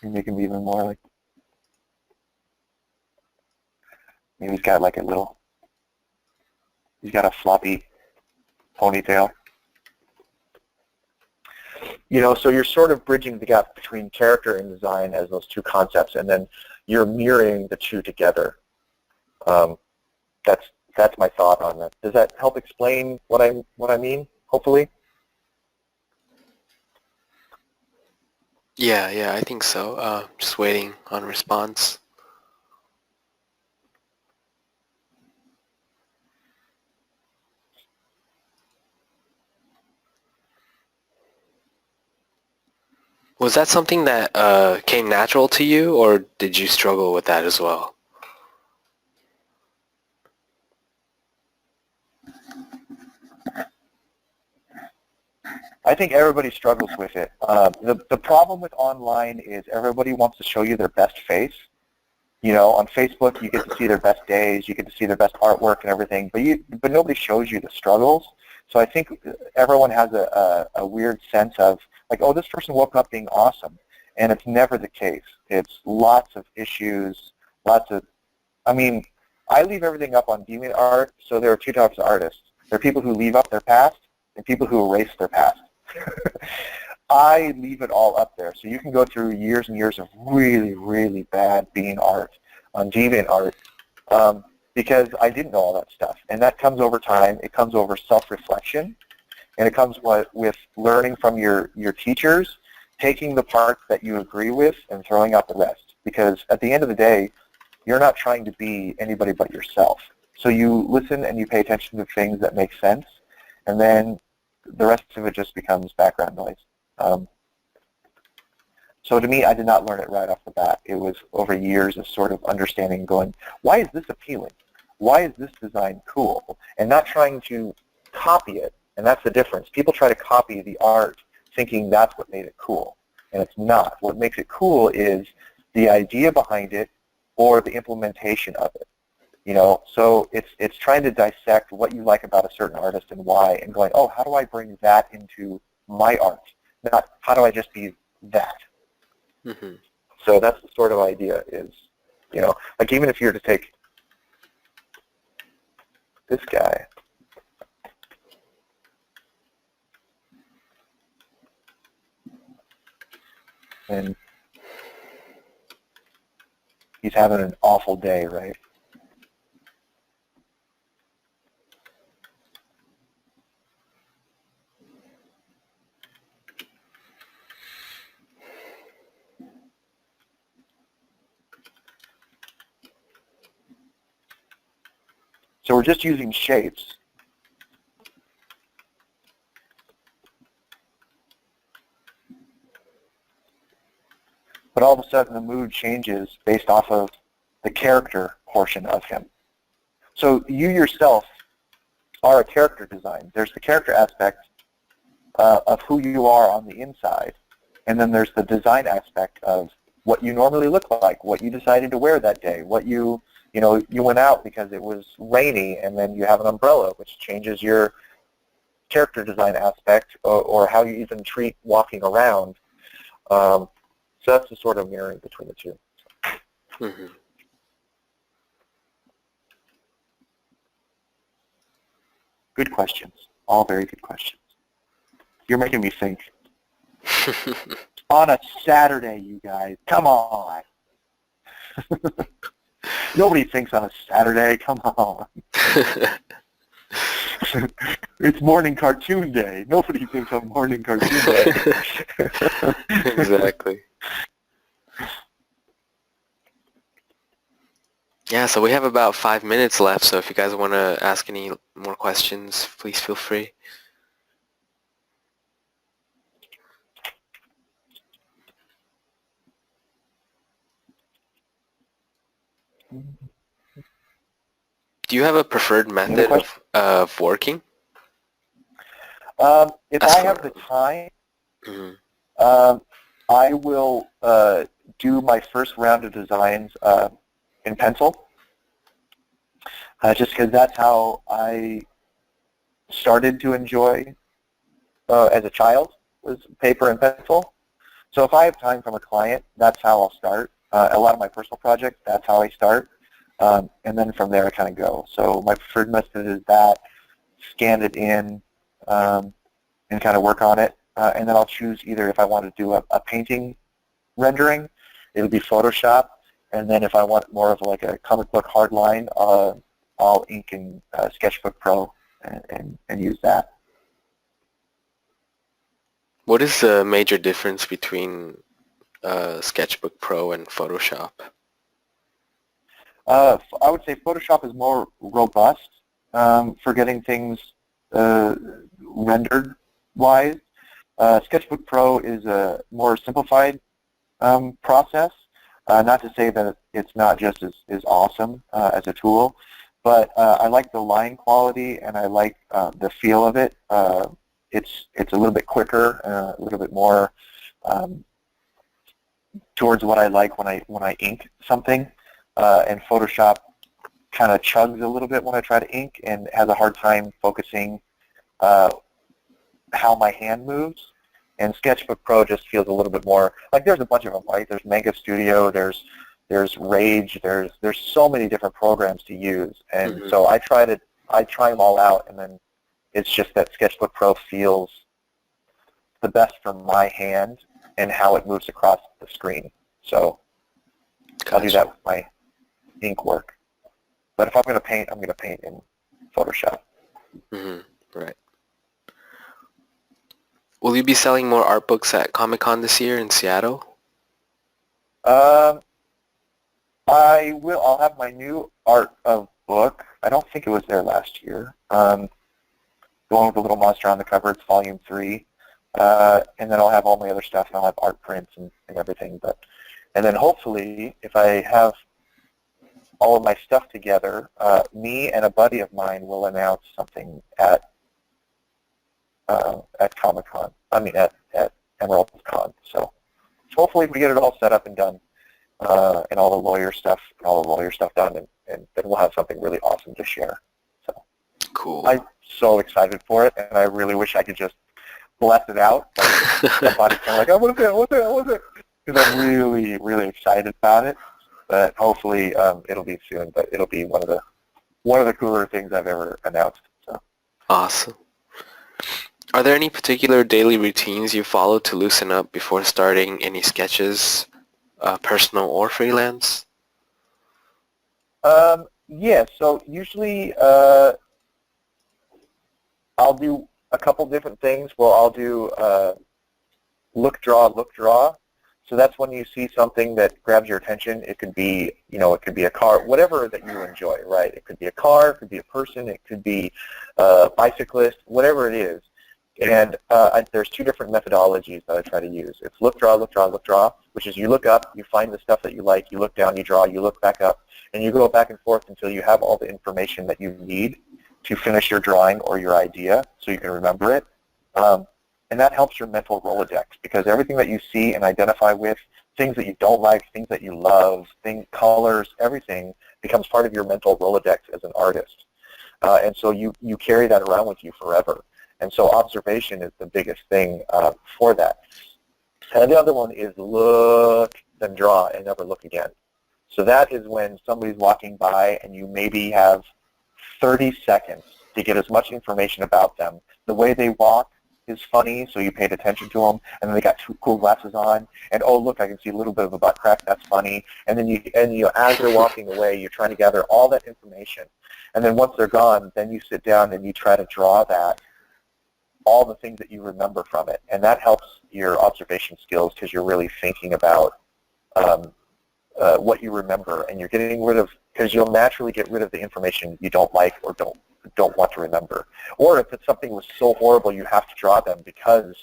you're making me even more like, maybe he's got like a little, he's got a floppy ponytail. You know, so you're sort of bridging the gap between character and design as those two concepts, and then you're mirroring the two together. That's my thought on that. Does that help explain what I mean? Hopefully. Yeah, I think so. Just waiting on response. Was that something that came natural to you, or did you struggle with that as well? I think everybody struggles with it. The problem with online is everybody wants to show you their best face. You know, on Facebook you get to see their best days, you get to see their best artwork and everything, but nobody shows you the struggles. So I think everyone has a weird sense of like, oh, this person woke up being awesome, and it's never the case. It's lots of issues, I mean, I leave everything up on DeviantArt, so there are two types of artists. There are people who leave up their past and people who erase their past. I leave it all up there, so you can go through years and years of really, really bad being art on DeviantArt because I didn't know all that stuff, and that comes over time. It comes over self-reflection, and it comes with learning from your teachers, taking the parts that you agree with and throwing out the rest. Because at the end of the day, you're not trying to be anybody but yourself. So you listen and you pay attention to things that make sense, and then the rest of it just becomes background noise. So to me, I did not learn it right off the bat. It was over years of sort of understanding, going, why is this appealing? Why is this design cool? And not trying to copy it. And that's the difference. People try to copy the art thinking that's what made it cool. And it's not. What makes it cool is the idea behind it or the implementation of it. You know, so it's trying to dissect what you like about a certain artist and why, and going, oh, how do I bring that into my art? Not how do I just be that? Mm-hmm. So that's the sort of idea is, you know, like even if you were to take this guy. And he's having an awful day, right? So we're just using shapes. But all of a sudden the mood changes based off of the character portion of him. So you yourself are a character design. There's the character aspect of who you are on the inside, and then there's the design aspect of what you normally look like, what you decided to wear that day, what you went out because it was rainy, and then you have an umbrella, which changes your character design aspect, or how you even treat walking around. So that's the sort of mirroring between the two. Mm-hmm. Good questions. All very good questions. You're making me think. On a Saturday, you guys. Come on. Nobody thinks on a Saturday. Come on. It's morning cartoon day. Nobody thinks on morning cartoon day. Exactly. Yeah, so we have about 5 minutes left, so if you guys want to ask any more questions, please feel free. Do you have a preferred method of working? If I have the time, I will do my first round of designs in pencil, just because that's how I started to enjoy as a child, was paper and pencil. So if I have time from a client, that's how I'll start. A lot of my personal projects, that's how I start. And then from there I kind of go. So my preferred method is that, scan it in, and kind of work on it. And then I'll choose either if I want to do a painting rendering, it'll be Photoshop. And then if I want more of like a comic book hard line, I'll ink in Sketchbook Pro and use that. What is the major difference between Sketchbook Pro and Photoshop? I would say Photoshop is more robust for getting things rendered-wise. Sketchbook Pro is a more simplified process. Not to say that it's not just as awesome as a tool, but I like the line quality and I like the feel of it. It's a little bit quicker, a little bit more towards what I like when I ink something. And Photoshop kind of chugs a little bit when I try to ink and has a hard time focusing how my hand moves. And Sketchbook Pro just feels a little bit more like there's a bunch of them, right? There's Manga Studio, there's Rage, there's so many different programs to use, and so I try them all out, and then it's just that Sketchbook Pro feels the best for my hand and how it moves across the screen. So I'll do that with my ink work. But if I'm going to paint, I'm going to paint in Photoshop. Right. Will you be selling more art books at Comic-Con this year in Seattle? I will. I'll have my new art of book. I don't think it was there last year. The one with the little monster on the cover. It's volume 3. And then I'll have all my other stuff, and I'll have art prints and everything. And then hopefully, if I have all of my stuff together, me and a buddy of mine will announce something at Comic-Con. I mean, at Emerald Con. So hopefully we get it all set up and done, and all the lawyer stuff done, and then we'll have something really awesome to share. So cool. I'm so excited for it, and I really wish I could just bless it out. Like, my body's kind of like, oh, what's it? Because I'm really, really excited about it. But hopefully it'll be soon. But it'll be one of the one of the cooler things I've ever announced. So. Awesome. Are there any particular daily routines you follow to loosen up before starting any sketches, personal or freelance? Yeah, so usually I'll do a couple different things. Well, I'll do look, draw. So that's when you see something that grabs your attention. It could be, it could be a car, whatever that you enjoy, right? It could be a car, it could be a person, it could be a bicyclist, whatever it is. And there's two different methodologies that I try to use. It's look, draw, which is you look up, you find the stuff that you like, you look down, you draw, you look back up, and you go back and forth until you have all the information that you need to finish your drawing or your idea so you can remember it. And that helps your mental Rolodex because everything that you see and identify with, things that you don't like, things that you love, colors, everything becomes part of your mental Rolodex as an artist. And so you carry that around with you forever. And so observation is the biggest thing for that. And the other one is look, then draw, and never look again. So that is when somebody's walking by and you maybe have 30 seconds to get as much information about them. The way they walk is funny, so you paid attention to them, and then they got two cool glasses on, and oh look, I can see a little bit of a butt crack, that's funny. And then as they're walking away, you're trying to gather all that information. And then once they're gone, then you sit down and you try to draw that, all the things that you remember from it. And that helps your observation skills because you're really thinking about what you remember, and you're getting rid of, because you'll naturally get rid of the information you don't like or don't want to remember. Or if it's something was so horrible you have to draw them because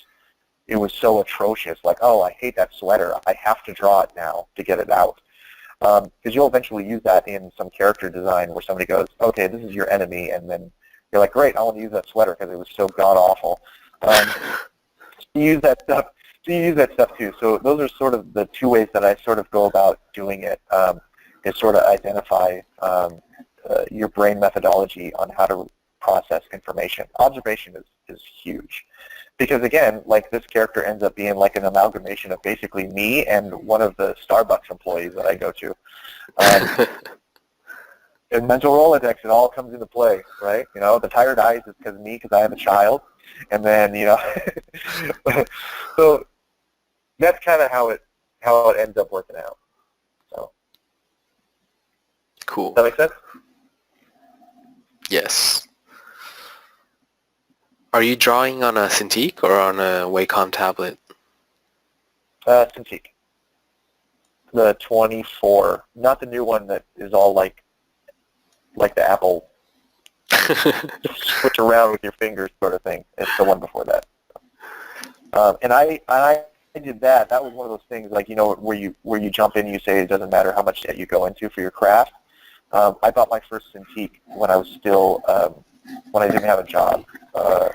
it was so atrocious, like, oh, I hate that sweater, I have to draw it now to get it out. Because you'll eventually use that in some character design where somebody goes, okay, this is your enemy, and then you're like, great, I want to use that sweater because it was so god-awful. You use that stuff too. So those are sort of the two ways that I sort of go about doing it, is sort of identify your brain methodology on how to process information. Observation is huge. Because again, like this character ends up being like an amalgamation of basically me and one of the Starbucks employees that I go to. And mental Rolodex, it all comes into play, right? The tired eyes is because of me, because I have a child. And then, so that's kind of how it ends up working out. So. Cool. Does that make sense? Yes. Are you drawing on a Cintiq or on a Wacom tablet? Cintiq. The 24, not the new one that is all like the Apple switch around with your fingers sort of thing. It's the one before that. And I did that. That was one of those things like, where you jump in and you say it doesn't matter how much debt you go into for your craft. I bought my first Cintiq when I was still, when I didn't have a job. And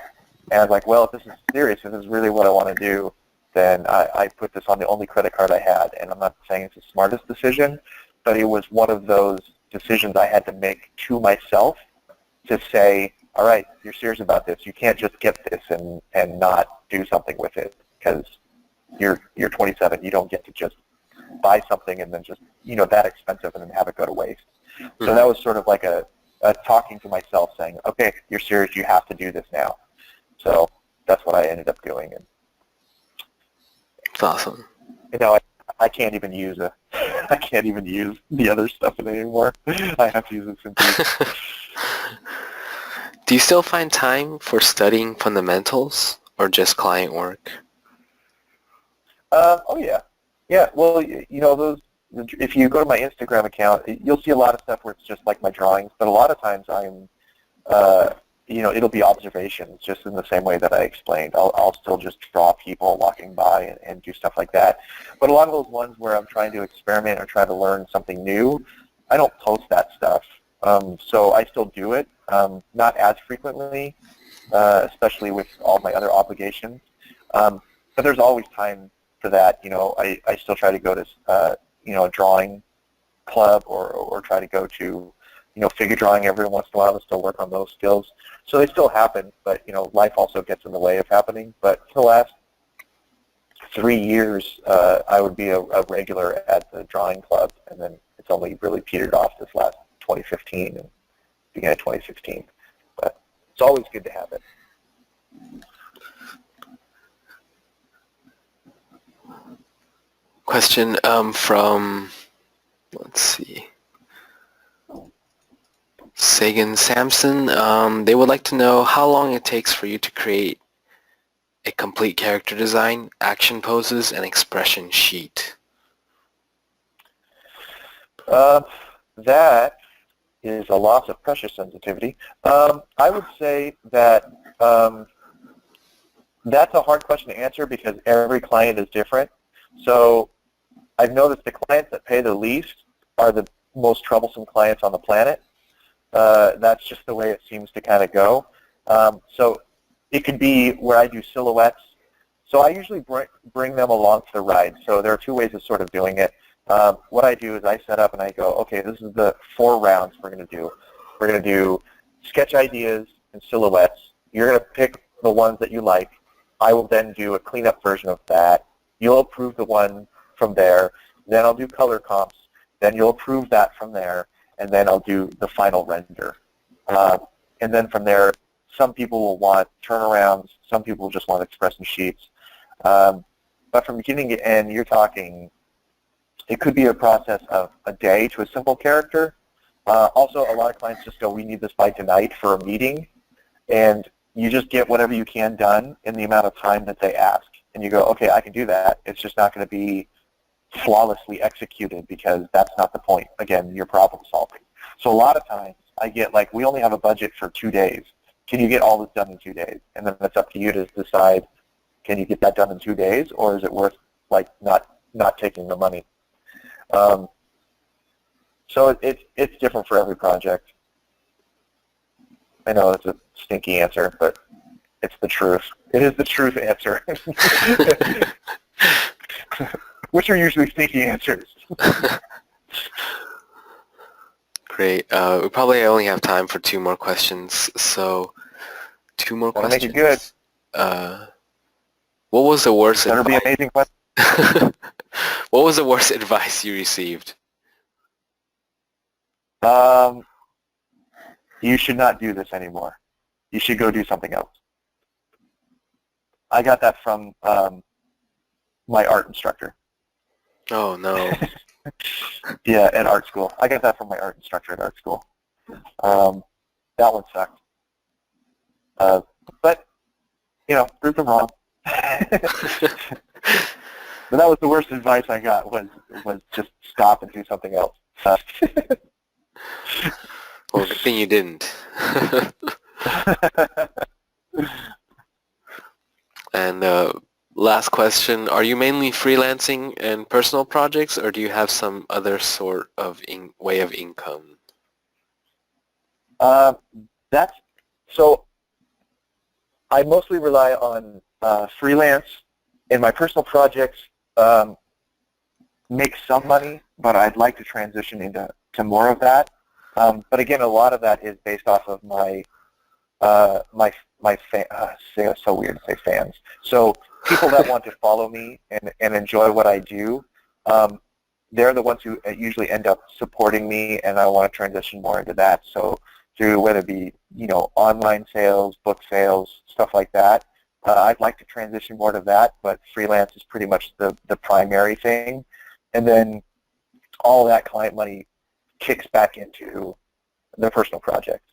I was like, well, if this is serious, if this is really what I want to do, then I put this on the only credit card I had. And I'm not saying it's the smartest decision, but it was one of those decisions I had to make to myself to say, all right, you're serious about this. You can't just get this and not do something with it because you're 27. You don't get to just buy something and then just, that expensive and then have it go to waste. So that was sort of like a talking to myself saying, okay, you're serious. You have to do this now. So that's what I ended up doing. And It's awesome. I can't even use the other stuff in it anymore. I have to use it simply. Do you still find time for studying fundamentals or just client work? Oh yeah. Yeah, well, those, if you go to my Instagram account, you'll see a lot of stuff where it's just like my drawings, but a lot of times I'm, it'll be observations just in the same way that I explained. I'll still just draw people walking by and do stuff like that. But a lot of those ones where I'm trying to experiment or try to learn something new, I don't post that stuff. So I still do it, not as frequently, especially with all my other obligations. But there's always time for that. I still try to go to, a drawing club or try to go to, figure drawing every once in a while to still work on those skills. So they still happen, but, life also gets in the way of happening. But for the last 3 years, I would be a regular at the drawing club, and then it's only really petered off this last 2015. And beginning of 2016. But it's always good to have it. Question from, let's see, Sagan Sampson. They would like to know how long it takes for you to create a complete character design, action poses, and expression sheet. That is a loss of pressure sensitivity. I would say that that's a hard question to answer because every client is different. So I've noticed the clients that pay the least are the most troublesome clients on the planet. That's just the way it seems to kind of go. So it could be where I do silhouettes. So I usually bring them along for the ride. So there are two ways of sort of doing it. What I do is I set up and I go, okay, this is the 4 rounds we're going to do. We're going to do sketch ideas and silhouettes. You're going to pick the ones that you like. I will then do a cleanup version of that. You'll approve the one from there. Then I'll do color comps. Then you'll approve that from there. And then I'll do the final render. And then from there, some people will want turnarounds. Some people just want expression sheets. But from beginning to end, you're talking, it could be a process of a day to a simple character. Also, a lot of clients just go, we need this by tonight for a meeting. And you just get whatever you can done in the amount of time that they ask. And you go, okay, I can do that. It's just not going to be flawlessly executed because that's not the point. Again, you're problem solving. So a lot of times I get like, we only have a budget for 2 days. Can you get all this done in 2 days? And then it's up to you to decide, can you get that done in 2 days, or is it worth like not taking the money? So it's different for every project. I know it's a stinky answer, but it's the truth. It is the truth answer. Which are usually stinky answers. Great. We probably only have time for 2 more questions. So 2 more That'll questions. make it good. What was the worst That'll be amazing question. What was the worst advice you received? You should not do this anymore. You should go do something else. I got that from my art instructor. Oh, no. Yeah, at art school. I got that from my art instructor at art school. That one sucked. But, you know, prove them wrong. But that was the worst advice I got was just stop and do something else. Well, good thing you didn't. And last question, are you mainly freelancing and personal projects, or do you have some other sort of way of income? So I mostly rely on freelance, and my personal projects make some money, but I'd like to transition into more of that. But again, a lot of that is based off of it's so weird to say fans. So people that want to follow me and enjoy what I do, they're the ones who usually end up supporting me, and I want to transition more into that. So through whether it be, you know, online sales, book sales, stuff like that, I'd like to transition more to that, but freelance is pretty much the primary thing. And then all that client money kicks back into the personal projects.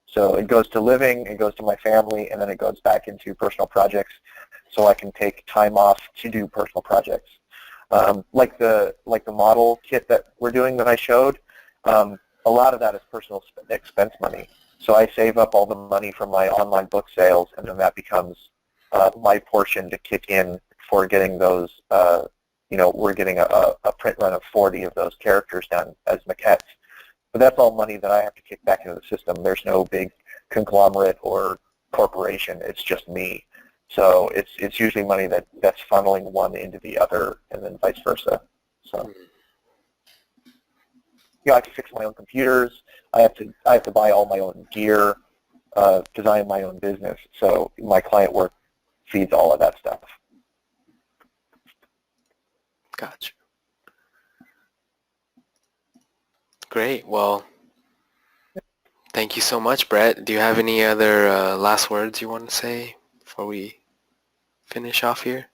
So it goes to living, it goes to my family, and then it goes back into personal projects so I can take time off to do personal projects. Like the model kit that we're doing that I showed, a lot of that is personal expense money. So I save up all the money from my online book sales, and then that becomes my portion to kick in for getting those, you know, we're getting a print run of 40 of those characters done as maquettes. But that's all money that I have to kick back into the system. There's no big conglomerate or corporation. It's just me. So it's usually money that's funneling one into the other, and then vice versa. So I have to fix my own computers. I have to buy all my own gear because I am my own business. So my client work feeds all of that stuff. Gotcha. Great. Well, Thank you so much, Brett. Do you have any other last words you want to say before we finish off here?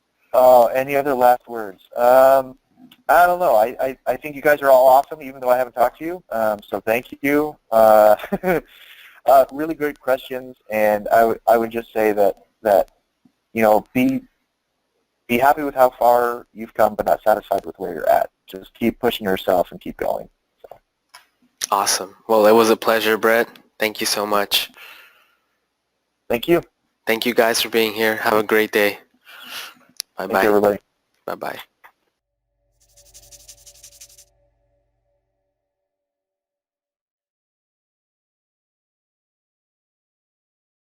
Any other last words? I don't know. I think you guys are all awesome, even though I haven't talked to you. So thank you. Really great questions, and I would just say that be happy with how far you've come, but not satisfied with where you're at. Just keep pushing yourself and keep going. So. Awesome. Well, it was a pleasure, Brett. Thank you so much. Thank you. Thank you guys for being here. Have a great day. Bye-bye. Thank you, everybody. Bye-bye.